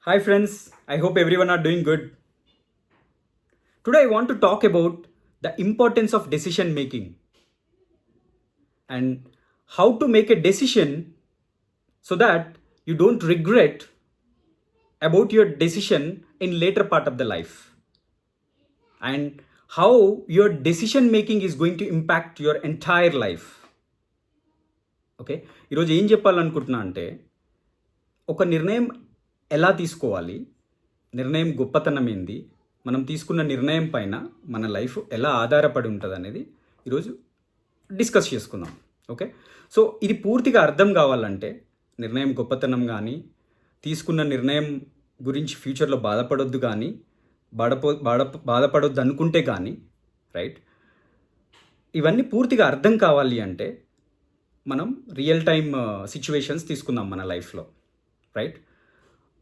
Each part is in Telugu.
Hi friends, I hope everyone are doing good. Today I want to talk about the importance of decision making and how to make a decision so that you don't regret about your decision in later part of the life and how your decision making is going to impact your entire life. Okay, ఈరోజు ఏం చెప్పాలనుకుంటున్నా అంటే ఒక నిర్ణయం ఎలా తీసుకోవాలి, నిర్ణయం గొప్పతనం ఏంది, మనం తీసుకున్న నిర్ణయం పైన మన లైఫ్ ఎలా ఆధారపడి ఉంటుంది అనేది ఈరోజు డిస్కస్ చేసుకుందాం. ఓకే, సో ఇది పూర్తిగా అర్థం కావాలంటే నిర్ణయం గొప్పతనం కానీ, తీసుకున్న నిర్ణయం గురించి ఫ్యూచర్లో బాధపడొద్దు కానీ, బాధపడొద్దు అనుకుంటే కానీ, రైట్, ఇవన్నీ పూర్తిగా అర్థం కావాలి అంటే మనం రియల్ టైమ్ సిచ్యువేషన్స్ తీసుకుందాం మన లైఫ్లో. రైట్,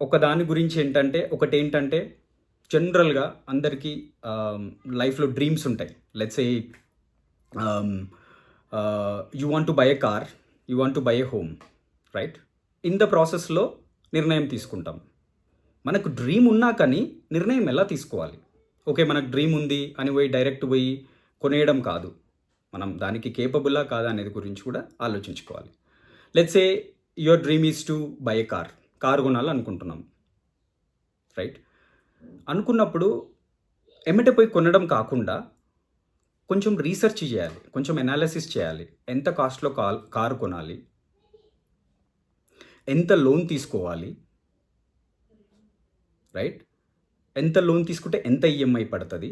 ఒక దాని గురించి ఒకటేంటంటే జనరల్గా అందరికీ లైఫ్లో డ్రీమ్స్ ఉంటాయి. Let's say you want to buy a car, you want to buy a home, right. In the ప్రాసెస్లో నిర్ణయం తీసుకుంటాం. మనకు డ్రీమ్ ఉన్నా కానీ నిర్ణయం ఎలా తీసుకోవాలి? ఓకే, మనకు డ్రీమ్ ఉంది అని డైరెక్ట్ పోయి కొనేయడం కాదు, మనం దానికి కేపబుల్లా కాదా అనేది గురించి కూడా ఆలోచించుకోవాలి. Let's say your dream is to buy a car కొనాలనుకుంటున్నాం, రైట్. అనుకున్నప్పుడు ఎమ్మటే పోయి కొనడం కాకుండా కొంచెం రీసెర్చ్ చేయాలి, కొంచెం అనాలిసిస్ చేయాలి. ఎంత కాస్ట్లో కారు కొనాలి, ఎంత లోన్ తీసుకోవాలి, రైట్, ఎంత లోన్ తీసుకుంటే ఎంత ఈఎంఐ పడుతుంది,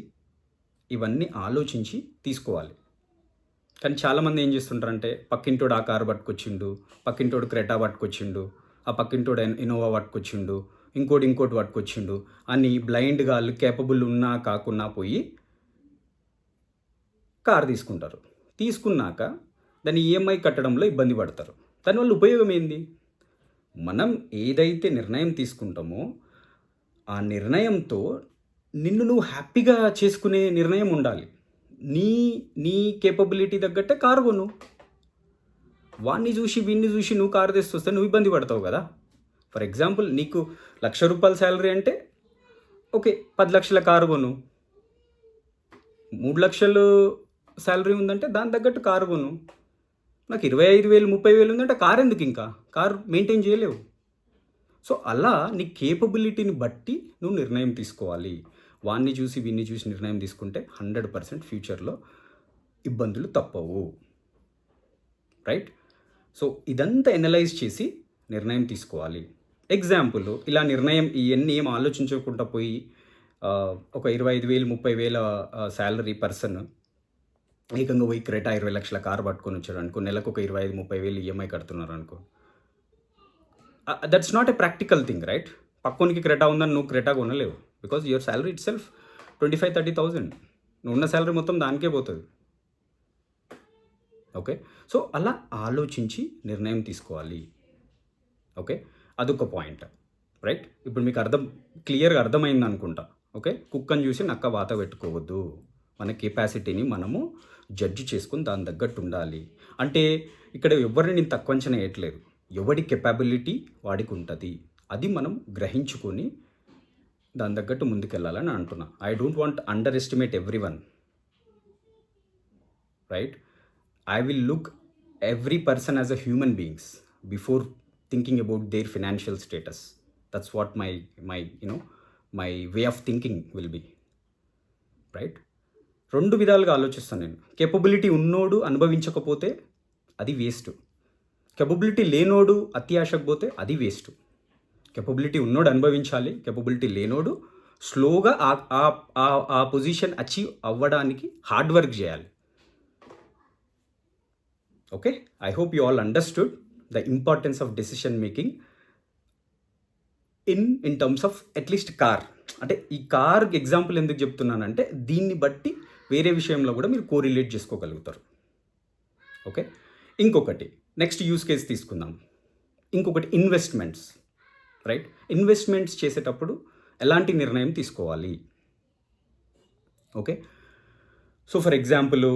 ఇవన్నీ ఆలోచించి తీసుకోవాలి. కానీ చాలామంది ఏం చేస్తుంటారంటే పక్కింటోడు ఆ కారు పట్టుకొచ్చిండు, పక్కింటోడు క్రెటా పట్టుకొచ్చిండు, ఆ పక్కింటోడు ఇన్నోవా పట్టుకొచ్చిండు, ఇంకోటి పట్టుకొచ్చిండు అని బ్లైండ్గా వాళ్ళు కేపబుల్ ఉన్నా కాకున్నా పోయి కారు తీసుకుంటారు. తీసుకున్నాక దాన్ని ఈఎంఐ కట్టడంలో ఇబ్బంది పడతారు. దానివల్ల ఉపయోగం ఏంది? మనం ఏదైతే నిర్ణయం తీసుకుంటామో ఆ నిర్ణయంతో నిన్ను నువ్వు హ్యాపీగా చేసుకునే నిర్ణయం ఉండాలి. నీ కేపబిలిటీ తగ్గట్టే కారు కొను. వాడిని చూసి వీడిని చూసి నువ్వు కారు తెస్తొస్తే నువ్వు ఇబ్బంది పడతావు కదా. ఫర్ ఎగ్జాంపుల్, నీకు ₹1,00,000 శాలరీ అంటే ఓకే, 10 లక్షల కారు కొను. 3 లక్షలు శాలరీ ఉందంటే దాని తగ్గట్టు కారు కొను. నాకు 25,000 30,000 ఉందంటే కారు ఎందుకు? ఇంకా కారు మెయింటైన్ చేయలేవు. సో అలా నీ కేపబిలిటీని బట్టి నువ్వు నిర్ణయం తీసుకోవాలి. వాడిని చూసి వీడిని చూసి నిర్ణయం తీసుకుంటే 100% ఫ్యూచర్లో ఇబ్బందులు తప్పవు, రైట్. సో ఇదంతా ఎనలైజ్ చేసి నిర్ణయం తీసుకోవాలి. ఎగ్జాంపుల్, ఇలా నిర్ణయం ఇవన్నీ ఏం ఆలోచించకుండా పోయి ఒక 25,000 30,000 శాలరీ పర్సన్ ఏకంగా పోయి క్రెటా 20 లక్షల కారు పట్టుకొని వచ్చాడు అనుకో, నెలకు ఒక 25,000 30,000 ఈఎంఐ కడుతున్నారు అనుకో, that's not a practical thing, right. పక్కోనికి క్రెటా ఉందని నువ్వు క్రెటా కొనలేవు, because your salary itself 25,000-30,000. నువ్వు ఉన్న శాలరీ మొత్తం దానికే పోతుంది. ఓకే, సో అలా ఆలోచించి నిర్ణయం తీసుకోవాలి. ఓకే, అదొక పాయింట్, రైట్. ఇప్పుడు మీకు క్లియర్గా అర్థమైంది అనుకుంటా. ఓకే, కుక్కని చూసి నక్క వాత పెట్టుకోవద్దు. మన కెపాసిటీని మనము జడ్జి చేసుకుని దాని తగ్గట్టు ఉండాలి. అంటే ఇక్కడ ఎవరిని నేను తక్కువ అంచనా వేయట్లేదు, ఎవడి కెపాబిలిటీ వాడికి ఉంటుంది, అది మనం గ్రహించుకొని దాని తగ్గట్టు ముందుకెళ్ళాలని అంటున్నా. I don't want underestimate everyone, right. I will look every person as a human beings before thinking about their financial status. That's what my way of thinking will be, right. 2 విధాలుగా ఆలోచిస్తాను నేను. కేపబిలిటీ ఉన్నోడు అనుభవించకపోతే అది వేస్ట్, కేపబిలిటీ లేనోడు అత్యాశకు పోతే అది వేస్ట్. కేపబిలిటీ ఉన్నోడు అనుభవించాలి, కేపబిలిటీ లేనోడు స్లోగా ఆ పొజిషన్ అచీవ్ అవ్వడానికి హార్డ్ వర్క్ చేయాలి. Okay, I hope you all understood the importance of decision making in terms of at least car. అంటే ఈ కార్ ఎగ్జాంపుల్ ఎందుకు చెప్తున్నానంటే దీన్ని బట్టి వేరే విషయంలో కూడా మీరు కోరిలేట్ చేసుకోగలుగుతారు. ఓకే, ఇంకొకటి నెక్స్ట్ యూస్ కేస్ తీసుకుందాం. ఇంకొకటి ఇన్వెస్ట్మెంట్స్, రైట్. ఇన్వెస్ట్మెంట్స్ చేసేటప్పుడు ఎలాంటి నిర్ణయం తీసుకోవాలి? ఓకే, సో ఫర్ ఎగ్జాంపుల్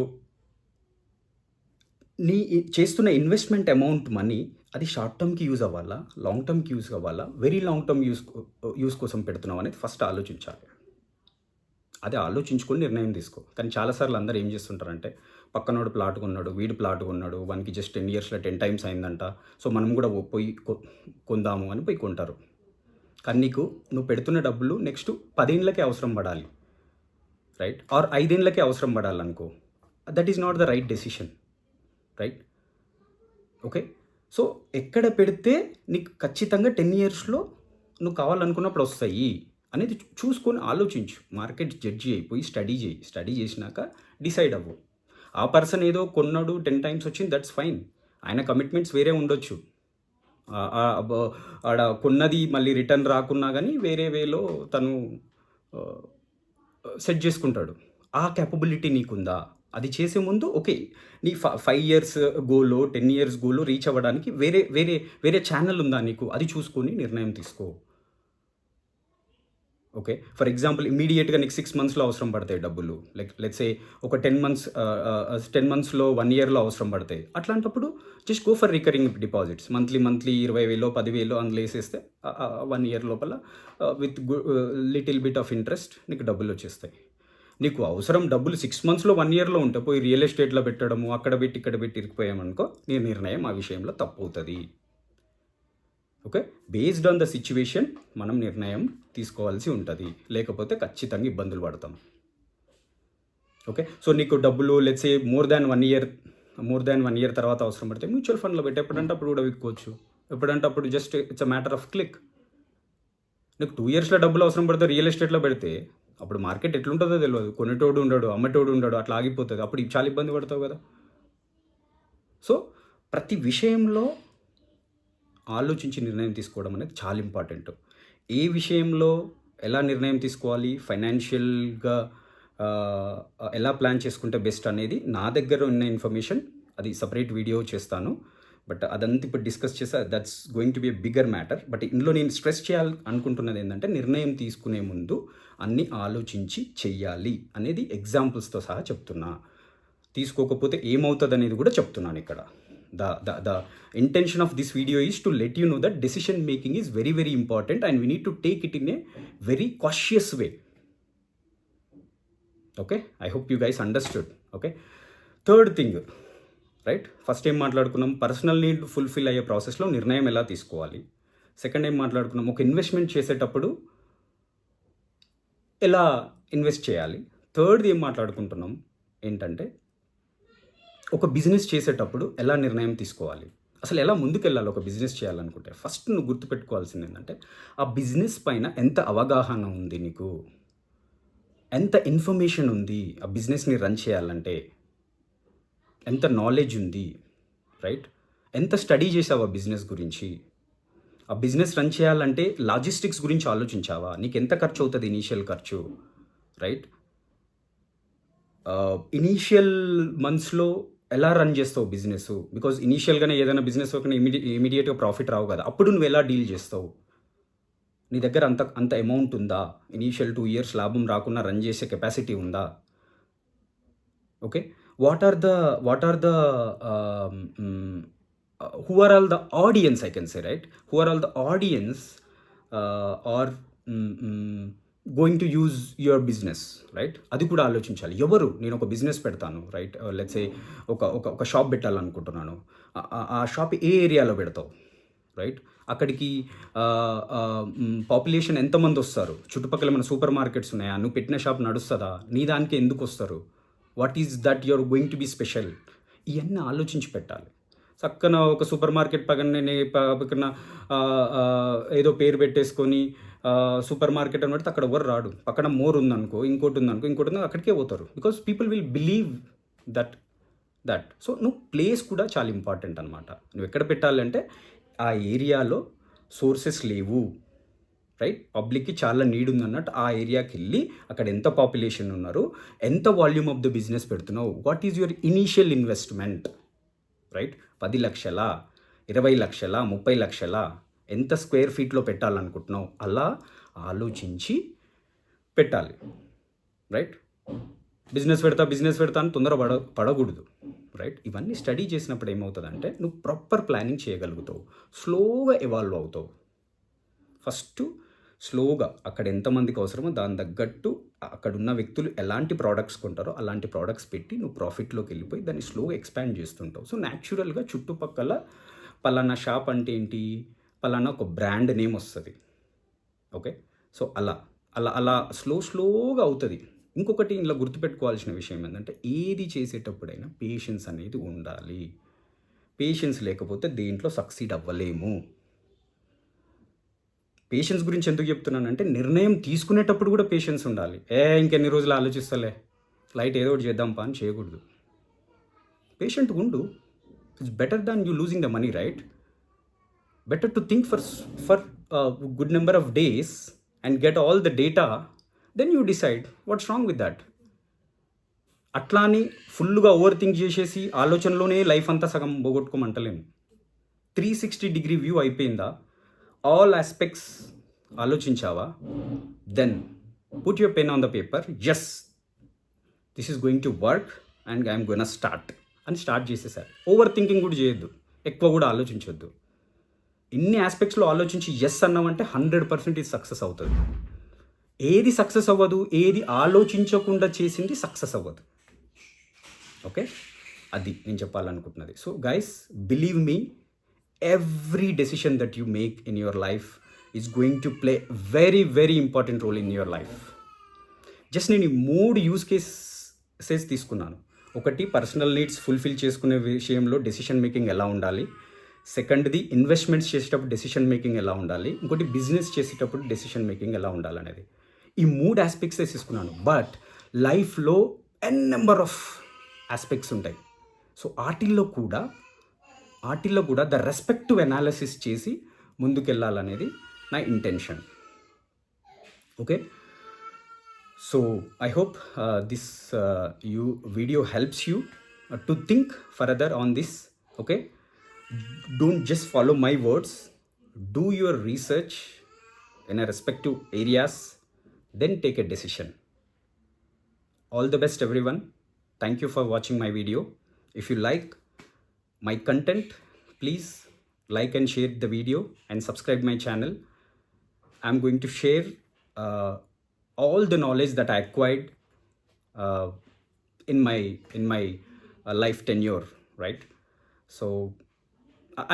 నీ చేస్తున్న ఇన్వెస్ట్మెంట్ అమౌంట్ మనీ అది షార్ట్ టర్మ్‌కి యూజ్ అవ్వాలా? లాంగ్ టర్మ్‌కి యూజ్ అవ్వాలా? వెరీ లాంగ్ టర్మ్ యూజ్ కోసం పెడుతున్నావా అనేది ఫస్ట్ ఆలోచించాలి. అది ఆలోచించుకొని నిర్ణయం తీసుకో. కానీ చాలా సార్లు అందరూ ఏం చేస్తుంటారంటే, పక్కనోడు ప్లాట్ కొన్నాడు, వీడు ప్లాట్ కొన్నాడు, వానికి జస్ట్ 10 ఇయర్స్‌లో 10 టైమ్స్ అయిందంట. సో, మనం కూడా పోయి కొందాము అని పోయి కొంటారు. కానీ నీకు నువ్వు పెడుతున్న డబ్బులు నెక్స్ట్ 10 ఏళ్ళకే అవసరం పడాలి. రైట్? ఆర్ 5 ఏళ్ళకే అవసరం పడాలనుకో. That is not the right decision. Right? Okay. So, ఎక్కడ పెడితే నీకు ఖచ్చితంగా 10 ఇయర్స్‌లో నువ్వు కావాలనుకున్నప్పుడు వస్తాయి అనేది చూసుకొని ఆలోచించు. మార్కెట్ జడ్జి అయిపోయి స్టడీ చేయి. స్టడీ చేసినాక డిసైడ్ అవ్వు. ఆ పర్సన్ ఏదో కొన్నాడు 10 టైమ్స్ వచ్చింది, దట్స్ ఫైన్. ఆయన కమిట్మెంట్స్ వేరే ఉండొచ్చు. ఆడ కొన్నది మళ్ళీ రిటర్న్ రాకున్నా కానీ వేరే వేలో తను సెట్ చేసుకుంటాడు. ఆ క్యాపబిలిటీ నీకుందా? అది చేసే ముందు ఓకే. నీ 5 ఇయర్స్ గోలో, 10 ఇయర్స్ గోలో రీచ్ అవ్వడానికి వేరే ఛానల్ ఉందా నీకు? అది చూసుకొని నిర్ణయం తీసుకో. ఓకే. ఫర్ ఎగ్జాంపుల్ ఇమ్మీడియేట్‌గా నీకు 6 మంత్స్‌లో అవసరం పడతాయి డబ్బులు. లెట్స్ సే ఒక 10 మంత్స్‌లో 1 ఇయర్‌లో అవసరం పడతాయి. అట్లాంటప్పుడు just go for recurring deposits. Monthly 20,000 10,000 అందులో ఏసేస్తే 1 ఇయర్ లోపల with little bit of interest నీకు డబ్బులొచ్చేస్తాయి. నీకు అవసరం డబ్బులు 6 మంత్స్‌లో 1 ఇయర్‌లో ఉంటే పోయి రియల్ ఎస్టేట్‌లో పెట్టడము, అక్కడ పెట్టి, ఇక్కడ పెట్టి ఇరుక్కుపోయామనుకో, నీ నిర్ణయం ఆ విషయంలో తప్పవుతది. Okay. Based on the situation మనం నిర్ణయం తీసుకోవాల్సి ఉంటది. లేకపోతే ఖచ్చితంగా ఇబ్బందులు పడతాం. ఓకే. సో, నీకు డబ్బులు let's say more than 1 year తర్వాత అవసరం పడితే మ్యూచువల్ ఫండ్‌లో పెట్టి ఎప్పుడంటే అప్పుడు కూడా విక్కోవచ్చు. ఎప్పుడంటే అప్పుడు just it's a matter of click. నీకు 2 ఇయర్స్‌లో డబ్బులు అవసరం పడితే రియల్ ఎస్టేట్‌లో పెడితే అప్పుడు మార్కెట్ ఎట్లుంటుందో తెలవదు. కొనేటోడు ఉండడు, అమ్మేటోడు ఉండడు. అట్లా ఆగిపోతది. అప్పుడు చాలా ఇబ్బంది పడతావు కదా! సో, ప్రతి విషయంలో ఆలోచించి నిర్ణయం తీసుకోవడం అనేది చాలా ఇంపార్టెంట్. ఏ విషయంలో ఎలా నిర్ణయం తీసుకోవాలి, ఫైనాన్షియల్‌గా ఎలా ప్లాన్ చేసుకుంటే బెస్ట్ అనేది నా దగ్గర ఉన్న ఇన్ఫర్మేషన్ అది సెపరేట్ వీడియో చేస్తాను. బట్ అదంతా ఇప్పుడు డిస్కస్ చేసా that's going to be a bigger matter. But ఇందులో నేను స్ట్రెస్ చేయాలి అనుకుంటున్నది ఏంటంటే నిర్ణయం తీసుకునే ముందు అన్నీ ఆలోచించి చెయ్యాలి అనేది ఎగ్జాంపుల్స్‌తో సహా చెప్తున్నా. తీసుకోకపోతే ఏమవుతదనేది కూడా చెప్తున్నాను ఇక్కడ. The intention of this video is to let you know that decision making is very, very important and we need to take it in a very cautious way. Okay, I hope you guys understood. Okay, third thing, right, first ఏం మాట్లాడుకున్నాం, పర్సనల్ నీడ్ ఫుల్ఫిల్ అయ్యే ప్రాసెస్లో నిర్ణయం ఎలా తీసుకోవాలి. సెకండ్ ఏం మాట్లాడుకున్నాం, ఒక ఇన్వెస్ట్మెంట్ చేసేటప్పుడు ఎలా ఇన్వెస్ట్ చేయాలి. థర్డ్ ఏం మాట్లాడుకుంటున్నాం ఏంటంటే ఒక బిజినెస్ చేసేటప్పుడు ఎలా నిర్ణయం తీసుకోవాలి, అసలు ఎలా ముందుకెళ్ళాలి. ఒక బిజినెస్ చేయాలనుకుంటే ఫస్ట్ నువ్వు గుర్తుపెట్టుకోవాల్సింది ఏంటంటే ఆ బిజినెస్ పైన ఎంత అవగాహన ఉంది నీకు, ఎంత ఇన్ఫర్మేషన్ ఉంది ఆ బిజినెస్ని రన్ చేయాలంటే, ఎంత నాలెడ్జ్ ఉంది, రైట్, ఎంత స్టడీ చేసావు ఆ బిజినెస్ గురించి. ఆ బిజినెస్ రన్ చేయాలంటే లాజిస్టిక్స్ గురించి ఆలోచించావా, నీకు ఎంత ఖర్చు అవుతుంది ఇనీషియల్ ఖర్చు, రైట్. ఇనీషియల్ మంత్స్లో ఎలా రన్ చేస్తావు బిజినెస్, బికాజ్ ఇనీషియల్గానే ఏదైనా బిజినెస్ ఒక ఇమీడియట్గా ప్రాఫిట్ రావు కదా, అప్పుడు నువ్వు ఎలా డీల్ చేస్తావు, నీ దగ్గర అంత అమౌంట్ ఉందా, ఇనీషియల్ 2 ఇయర్స్ లాభం రాకుండా రన్ చేసే కెపాసిటీ ఉందా. Okay, what are the who are all the audience, I can say, right, who are all the audience or going to use your business, right. అది కూడా ఆలోచించాలి. ఎవరు, నేను ఒక బిజినెస్ పెడతాను, రైట్, లెట్స్ సే ఒక షాప్ పెట్టాలనుకుంటున్నాను, ఆ షాప్ ఏ ఏరియాలో పెడతావు, రైట్, అక్కడికి పాపులేషన్ ఎంతమంది వస్తారు, చుట్టుపక్కల మన సూపర్ మార్కెట్స్ ఉన్నాయా, నువ్వు పెట్టిన షాప్ నడుస్తుందా, నీ దానికి ఎందుకు వస్తారు, what is that your going to be special, ఇవన్నీ ఆలోచించి పెట్టాలి. చక్కన ఒక సూపర్ మార్కెట్ పక్కన ఏదో పేరు పెట్టేసుకొని సూపర్ మార్కెట్ అని పెడితే అక్కడ ఎవరు రాడు. పక్కన మోర్ ఉందనుకో, ఇంకోటి ఉందనుకో అక్కడికే పోతారు, because people will believe that. So నువ్వు ప్లేస్ కూడా చాలా ఇంపార్టెంట్ అనమాట. నువ్వు ఎక్కడ పెట్టాలంటే ఆ ఏరియాలో సోర్సెస్ లేవు, రైట్, పబ్లిక్కి చాలా నీడ్ ఉందన్నట్టు ఆ ఏరియాకి వెళ్ళి అక్కడ ఎంత పాపులేషన్ ఉన్నారు, ఎంత వాల్యూమ్ ఆఫ్ ద బిజినెస్ పెడుతున్నావు, what is your initial investment, right, 10 లక్షల, 20 లక్షల, 30 లక్షల, ఎంత స్క్వేర్ ఫీట్లో పెట్టాలనుకుంటున్నావు, అలా ఆలోచించి పెట్టాలి, రైట్. బిజినెస్ పెడతా అని తొందర పడకూడదు, రైట్? ఇవన్నీ స్టడీ చేసినప్పుడు ఏమవుతుందంటే నువ్వు ప్రాపర్ ప్లానింగ్ చేయగలుగుతావు, స్లోగా ఎవాల్వ్ అవుతావు. ఫస్ట్ స్లోగా అక్కడ ఎంతమందికి అవసరమో దాని తగ్గట్టు అక్కడ ఉన్న వ్యక్తులు ఎలాంటి ప్రోడక్ట్స్ కొంటారో అలాంటి ప్రోడక్ట్స్ పెట్టి నువ్వు ప్రాఫిట్లోకి వెళ్ళిపోయి దాన్ని స్లోగా ఎక్స్పాండ్ చేస్తుంటావు. సో న్యాచురల్గా చుట్టుపక్కల పలానా షాప్ అంటే ఏంటి, పలానా ఒక బ్రాండ్ నేమ్ వస్తుంది. ఓకే, సో అలా అలా అలా స్లోగా అవుతుంది. ఇంకొకటి ఇలా గుర్తుపెట్టుకోవాల్సిన విషయం ఏంటంటే ఏది చేసేటప్పుడైనా పేషెన్స్ అనేది ఉండాలి. పేషెన్స్ లేకపోతే దేంట్లో సక్సీడ్ అవ్వలేము. పేషెన్స్ గురించి ఎందుకు చెప్తున్నానంటే నిర్ణయం తీసుకునేటప్పుడు కూడా పేషెన్స్ ఉండాలి. ఇంకెన్ని రోజులు ఆలోచిస్తలే, లైట్ ఏదో ఒకటి చేద్దాంపా అని చేయకూడదు. పేషెంట్గా ఉండు. It's better than you losing the money, right? Better to think for good number of days and get all the data, then you decide what's wrong with that. అట్లా అని ఫుల్గా ఓవర్ థింక్ చేసేసి ఆలోచనలోనే లైఫ్ అంతా సగం పోగొట్టుకోమంటలేము. 360 వ్యూ అయిపోయిందా, ఆల్ ఆస్పెక్ట్స్ ఆలోచించావా, then put your pen on the paper, yes this is going to work and I'm going start అని స్టార్ట్ చేసేసారు. ఓవర్ థింకింగ్ కూడా చేయొద్దు, ఎక్కువ కూడా ఆలోచించొద్దు. ఇన్ని ఆస్పెక్ట్స్లో ఆలోచించి ఎస్ అన్నామంటే 100% ఇది సక్సెస్ అవుతుంది. ఏది సక్సెస్ అవ్వదు, ఏది ఆలోచించకుండా చేసింది సక్సెస్ అవ్వదు. ఓకే, అది నేను చెప్పాలనుకుంటున్నది. So guys, believe me, every decision that you make in your life is going to play very important role in your life. Just నేను ఈ 3 యూజ్ కేసెస్ తీసుకున్నాను. ఒకటి, పర్సనల్ నీడ్స్ ఫుల్ఫిల్ చేసుకునే విషయంలో డెసిషన్ మేకింగ్ ఎలా ఉండాలి. సెకండ్ది, ఇన్వెస్ట్మెంట్స్ చేసేటప్పుడు డెసిషన్ మేకింగ్ ఎలా ఉండాలి. ఇంకోటి, బిజినెస్ చేసేటప్పుడు డెసిషన్ మేకింగ్ ఎలా ఉండాలనేది. ఈ 3 ఆస్పెక్ట్సే తీసుకున్నాను. బట్ లైఫ్లో ఎన్ నెంబర్ ఆఫ్ ఆస్పెక్ట్స్ ఉంటాయి. సో వాటిల్లో కూడా ద రెస్పెక్టివ్ అనాలిసిస్ చేసి ముందుకెళ్ళాలనేది నా intention. Okay, so I hope this video helps you to think further on this. Okay, don't just follow my words, do your research in a respective areas, then take a decision. All the best everyone. Thank you for watching my video. If you like my content, please like and share the video and subscribe my channel. I'm going to share all the knowledge that I acquired in my life tenure, right? So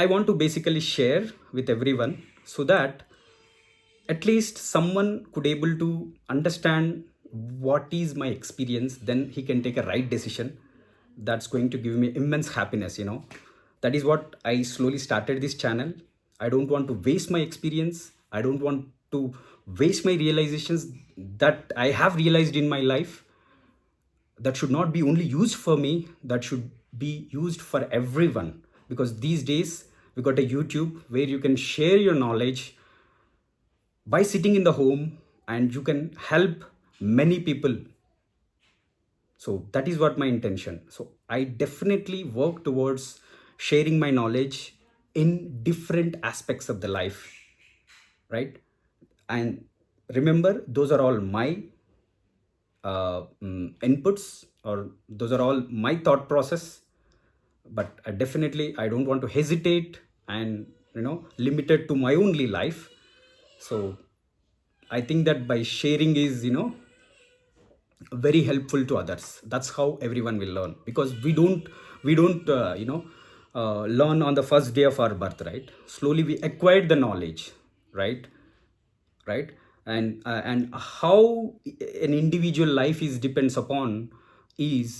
I want to basically share with everyone so that at least someone could able to understand what is my experience, then he can take a right decision. That's going to give me immense happiness. That is what I slowly started this channel. I don't want to waste my experience. I don't want to waste my realizations that I have realized in my life. That should not be only used for me, that should be used for everyone, because these days we got a YouTube where you can share your knowledge by sitting in the home and you can help many people. So that is what my intention. So I definitely work towards sharing my knowledge in different aspects of the life, right? And remember, those are all my inputs, or those are all my thought process. But I don't want to hesitate and limit it to my only life. So I think that by sharing is very helpful to others. That's how everyone will learn, because we don't learn on the first day of our birth, right? Slowly we acquired the knowledge, right? And how an individual life is depends upon is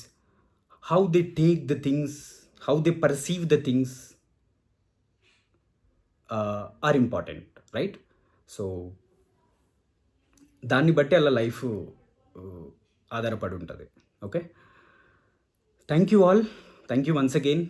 how they take the things, how they perceive the things are important, right? So దాన్ని బట్టి అలా లైఫ్ ఆధారపడి ఉంటుంది. Okay, thank you all. Thank you once again.